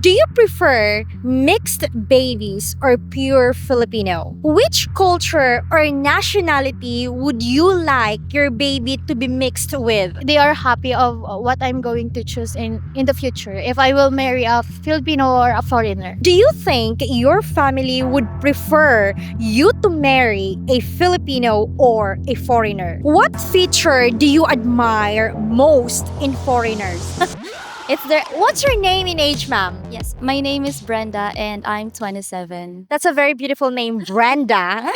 Do you prefer mixed babies or pure Filipino? Which culture or nationality would you like your baby to be mixed with? They are happy of what I'm going to choose in the future if I will marry a Filipino or a foreigner. Do you think your family would prefer you to marry a Filipino or a foreigner? What feature do you admire most in foreigners? It's there. What's your name in age, ma'am? Yes, my name is Brenda and I'm 27. That's a very beautiful name, Brenda.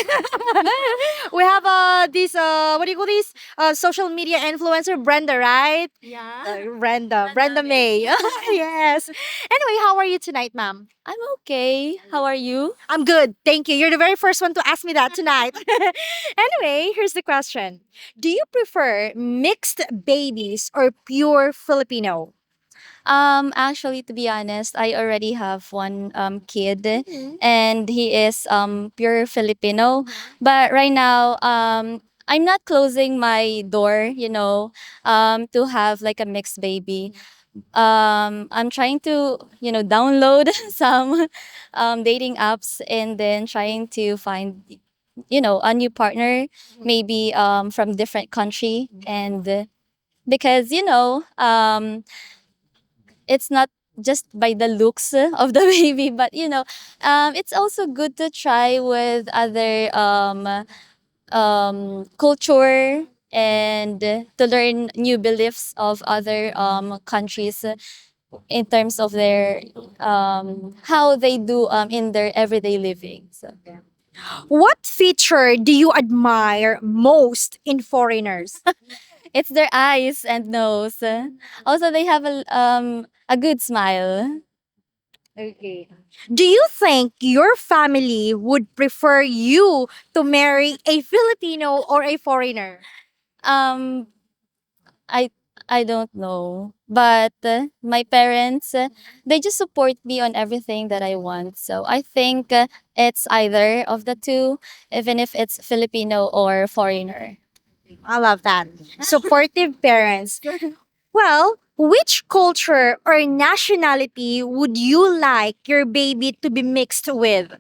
We have this what do you call this? Social media influencer, Brenda, right? Yeah. Brenda May. Yes. Anyway, how are you tonight, ma'am? I'm okay. How are you? I'm good, thank you. You're the very first one to ask me that tonight. Anyway, here's the question: do you prefer mixed babies or pure Filipino? Actually, to be honest, I already have one kid, and he is pure Filipino. But right now, I'm not closing my door, to have like a mixed baby. I'm trying to, download some dating apps and then trying to find, a new partner, maybe from different country, and because it's not just by the looks of the baby, but it's also good to try with other culture and to learn new beliefs of other countries in terms of their how they do in their everyday living. So What feature do you admire most in foreigners? it's their eyes and nose. Also, they have a good smile. Okay. Do you think your family would prefer you to marry a Filipino or a foreigner? Um, I I don't know, but my parents they just support me on everything that I want. So I think it's either of the two, even if it's Filipino or foreigner. I love that. Supportive parents. Well, which culture or nationality would you like your baby to be mixed with?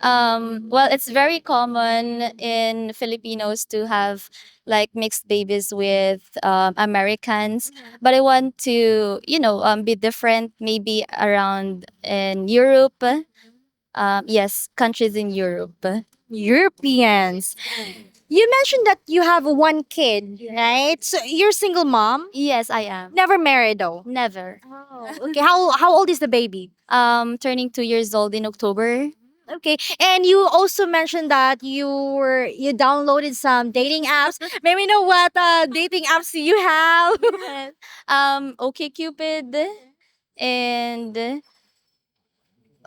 Well, it's very common in Filipinos to have like mixed babies with Americans, but I want to, be different, maybe around in Europe. Yes, countries in Europe. Europeans. You mentioned that you have one kid, right? So you're single mom? Yes, I am. Never married though. Never. Oh, okay. How old is the baby? Turning 2 years old in October. Okay. And you also mentioned that you downloaded some dating apps. May we know what dating apps you have? Okay, Cupid, and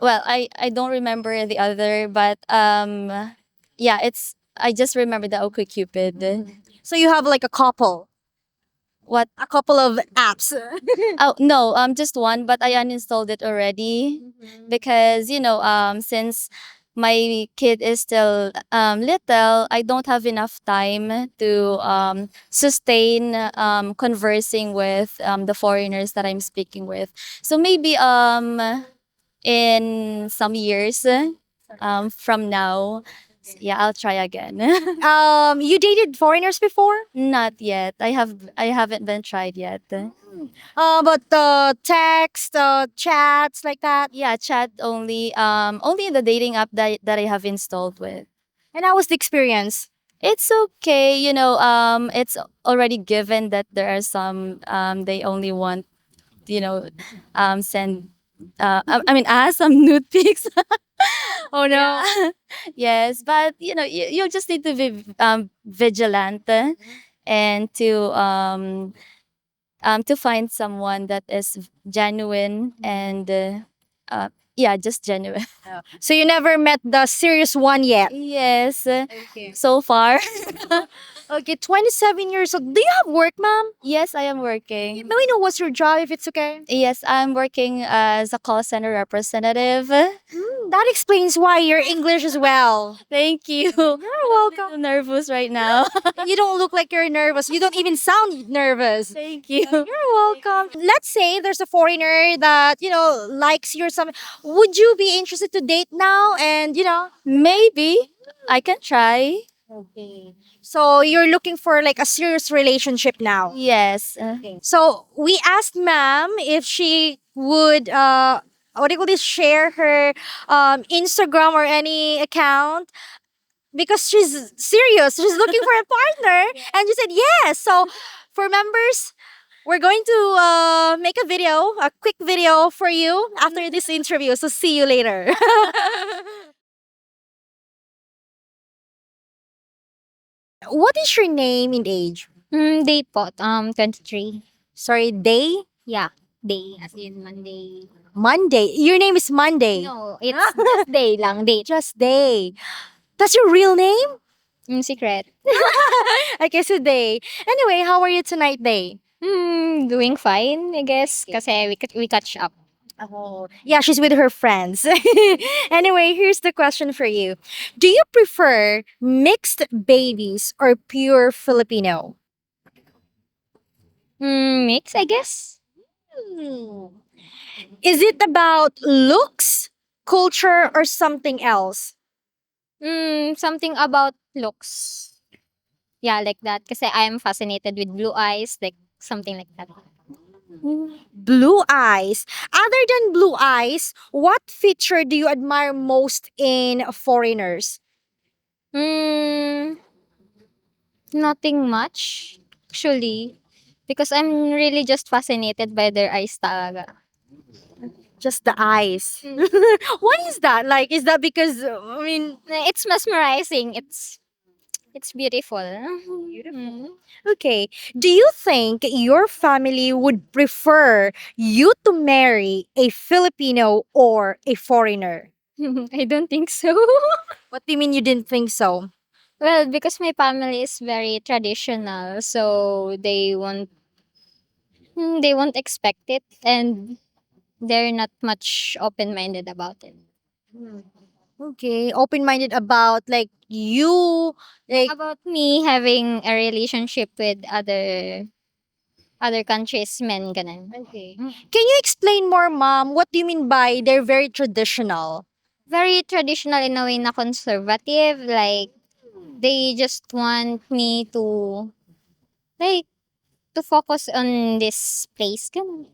well, I don't remember the other, but yeah, it's I just remember the Okay Cupid. So you have like a couple, What? a couple of apps. Oh no, just one, but I uninstalled it already because since my kid is still little, I don't have enough time to sustain conversing with the foreigners that I'm speaking with. So maybe in some years from now, yeah, I'll try again. You dated foreigners before? Not yet. I haven't been tried yet. But text, chats like that. Yeah, chat only. Only in the dating app that I have installed with. And how was the experience? It's okay, it's already given that there are some they only want, send I mean some nude pics. Oh no. Yes, but you just need to be vigilant and to find someone that is genuine and yeah, just genuine. So you never met the serious one yet? Yes, Okay. so far. Okay, 27 years old. Do you have work, ma'am? Yes, I am working. May we know what's your job if it's okay? Yes, I'm working as a call center representative. That explains why you're English as well. Thank you. You're welcome. I'm nervous right now. You don't look like you're nervous. You don't even sound nervous. Thank you. You're welcome. Let's say there's a foreigner that, likes you or something. Would you be interested to date now? And. Maybe I can try. Okay. So you're looking for like a serious relationship now. Yes. So we asked ma'am if she would what do you call this, share her Instagram or any account because she's serious. She's looking for a partner and she said yes. So for members, we're going to make a quick video for you after this interview. So see you later. What is your name and age? Day po, 23. Sorry, day? Yeah, day as in Monday. Monday. Your name is Monday. No, it's just day lang, day. Just day. That's your real name? Secret. I guess a day. Anyway, how are you tonight, Day? Doing fine, I guess, kasi we catch up. Oh, yeah, she's with her friends. Anyway, here's the question for you. Do you prefer mixed babies or pure Filipino? Mix, I guess. Hmm. Is it about looks, culture, or something else? Something about looks. Yeah, like that. Kasi I am fascinated with blue eyes, like something like that. Blue eyes. Other than blue eyes, what feature do you admire most in foreigners? Mm, Nothing much, actually. Because I'm really just fascinated by their eyes talaga. Just the eyes. Why is that? Like, is that because, I mean, It's mesmerizing. It's beautiful. Mm. okay. Do you think your family would prefer you to marry a Filipino or a foreigner? I don't think so. What do you mean you didn't think so? Well, because my family is very traditional, so they won't expect it, and they're not much open minded about it. Okay, open minded about like you, like About me having a relationship with other countries, men ganun. okay. Can you explain more, mom? What do you mean by they're very traditional? Very traditional in a way na conservative, like they just want me to like to focus on this place. Ganun.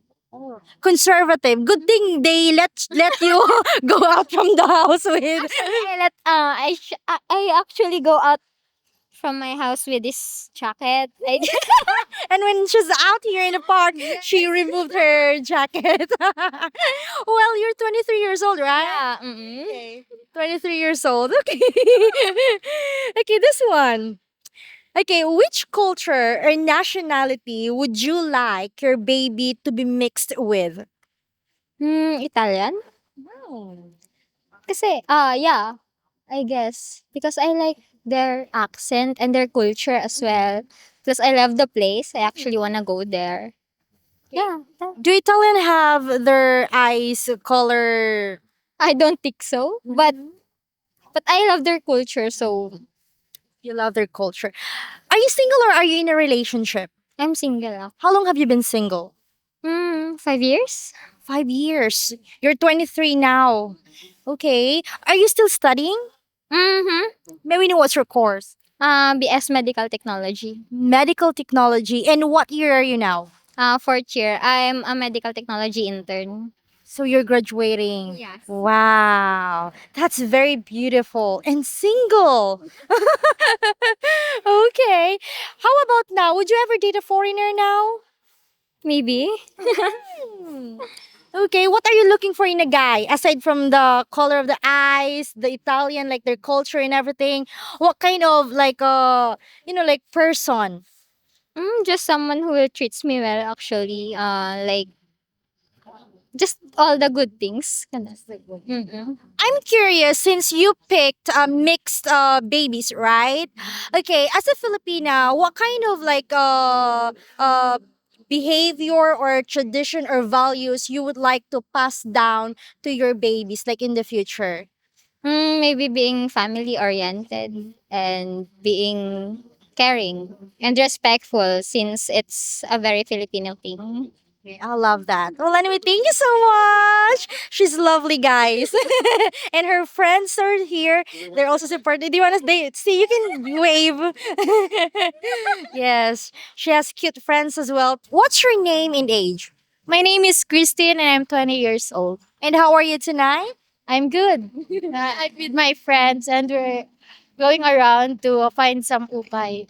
Conservative. Good thing they let you go out from the house with. I actually go out from my house with this jacket. And when she's out here in the park, she removed her jacket. Well, you're 23 years old, right? Yeah. Okay. 23 years old. Okay. Okay, this one. Okay, which culture or nationality would you like your baby to be mixed with? Italian? Kasi, yeah, I guess. Because I like their accent and their culture as well. Plus, I love the place. I actually wanna go there. Yeah. Do Italian have their eyes color? I don't think so. But I love their culture, so You love their culture. Are you single or are you in a relationship? I'm single. How long have you been single? 5 years? 5 years. You're 23 now. Okay. Are you still studying? Mm-hmm. May we know what's your course? BS Medical Technology. Medical technology. And what year are you now? Fourth year. I'm a medical technology intern. So you're graduating. Yes. Wow. That's very beautiful. And single. Okay. How about now? Would you ever date a foreigner now? Maybe. Hmm. Okay, what are you looking for in a guy aside from the color of the eyes, the Italian, like their culture and everything? What kind of like like person? Just someone who will treats me well actually. Like just all the good things. Mm-mm. I'm curious since you picked mixed babies, right? Okay, as a Filipina, what kind of like behavior or tradition or values you would like to pass down to your babies, like in the future? Maybe being family oriented and being caring and respectful since it's a very Filipino thing. Okay, I love that. Well, anyway, thank you so much. She's lovely, guys. And her friends are here. They're also supporting. Do you want to see? You can wave. Yes, she has cute friends as well. What's your name and age? My name is Christine and I'm 20 years old. And how are you tonight? I'm good. I'm with my friends and we're going around to find some upay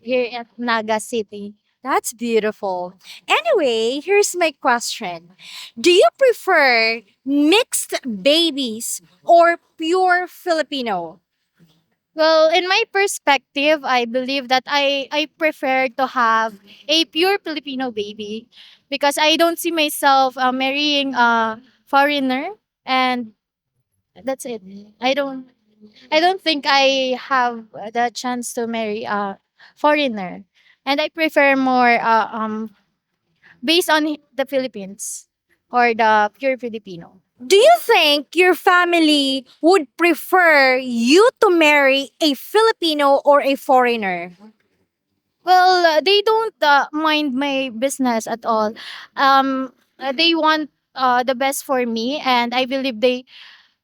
here at Naga City. That's beautiful. Anyway, here's my question. Do you prefer mixed babies or pure Filipino? Well, in my perspective, I believe that I prefer to have a pure Filipino baby because I don't see myself marrying a foreigner, and that's it. I don't think I have the chance to marry a foreigner, and I prefer more based on the Philippines or the pure Filipino. Do you think your family would prefer you to marry a Filipino or a foreigner? Well, they don't mind my business at all. They want the best for me, and I believe they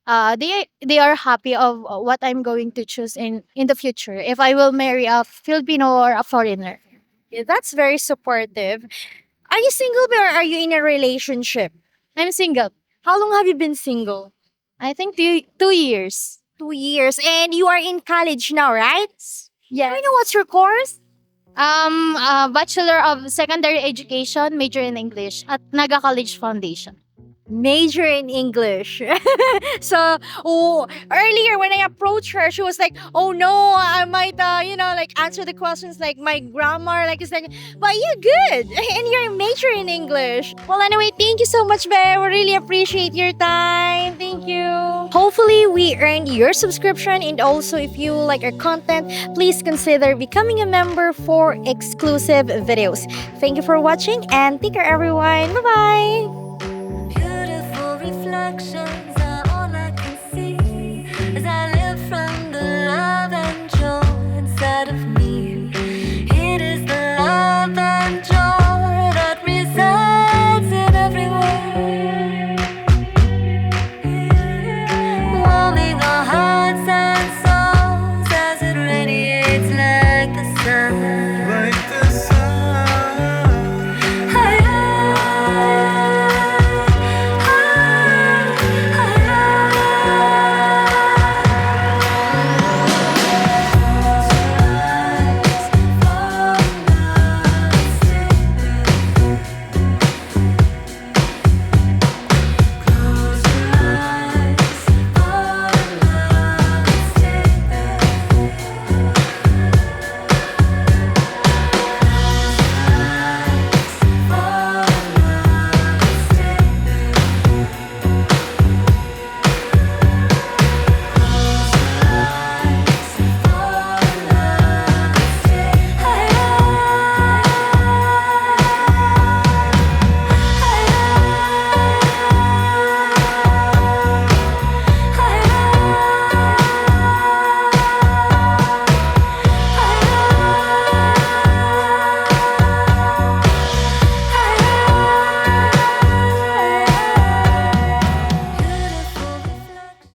are happy of what I'm going to choose in the future if I will marry a Filipino or a foreigner. Yeah, that's very supportive. Are you single or are you in a relationship? I'm single. How long have you been single? I think 2 years. 2 years. And you are in college now, right? Yeah. I know what's your course? Bachelor of Secondary Education, major in English at Naga College Foundation. Major in English. So, earlier when I approached her, she was like, "Oh no, I might, like answer the questions like my grammar, like it's like, but you're good, and you're a major in English." Well, anyway, thank you so much, Bear. We really appreciate your time. Thank you. Hopefully, we earned your subscription, and also if you like our content, please consider becoming a member for exclusive videos. Thank you for watching, and take care, everyone. Bye bye. Beautiful reflection